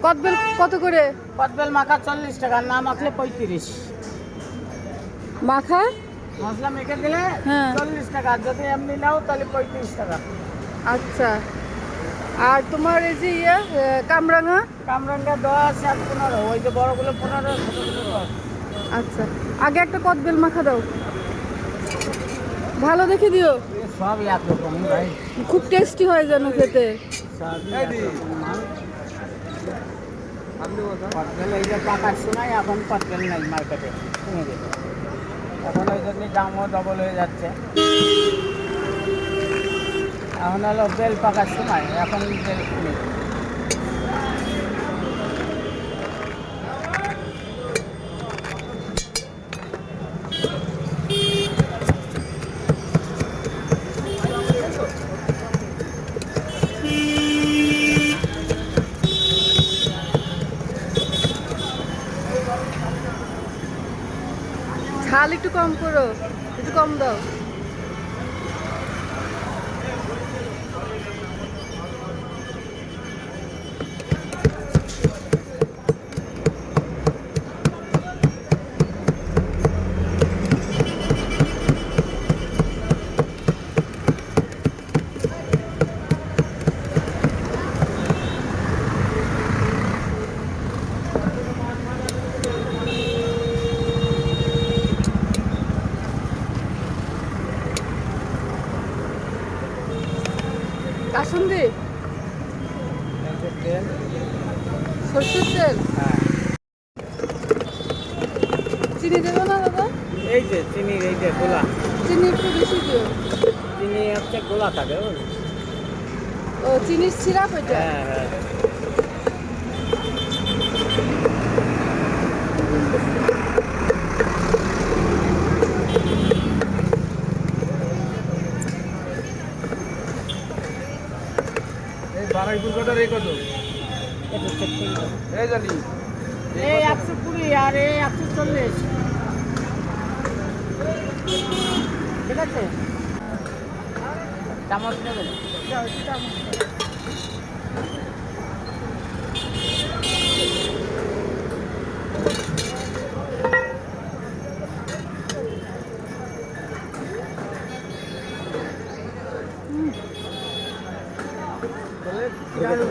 কদবেল কত করে? কদবেল মাখা 40 টাকা, না মাখলে 35। মাখা মশলা মেখে দিলে হ্যাঁ 40 টাকা, যদি এমনি নাও তাহলে 35 টাকা। আচ্ছা। আর তোমার এই যে ইয়ে কামরাঙা? কামরাঙ্গা 10 আর 15, ওই যে বড়গুলো 15, ছোটগুলো 10। আচ্ছা, আগে একটা কদবেল মাখা দাও, ভালো দেখে দিও, সব একরকম ভাই, খুব টেস্টি হয় যেন খেতে। সবই একরকম মাল। কদবেল এই যে পাকার সময় এখন কদবেল নাই মার্কেটে, কমে গেছে। এখন ওই জন্য দামও ডবল হয়ে যাচ্ছে। এখন হলো বেল পাকার সময়, এখন বেল কমে গেছে। ঝাল একটু কম করো, একটু কম দাও। কাসুন্দি, তেল, সরষের তেল, হ্যাঁ চিনি দেবো না দাদা? এই যে চিনির এই যে গোলা, চিনি একটু বেশি দিও। চিনি হচ্ছে গোলা থাকে ও চিনির সিরাপ এটা? হ্যাঁ হ্যাঁ। এই বারাইপুর কটার এই কত? এটা হচ্ছে এই জানি এই 120 আর এই 140। ঠিক আছে, চামচ নেবেন? তাহলে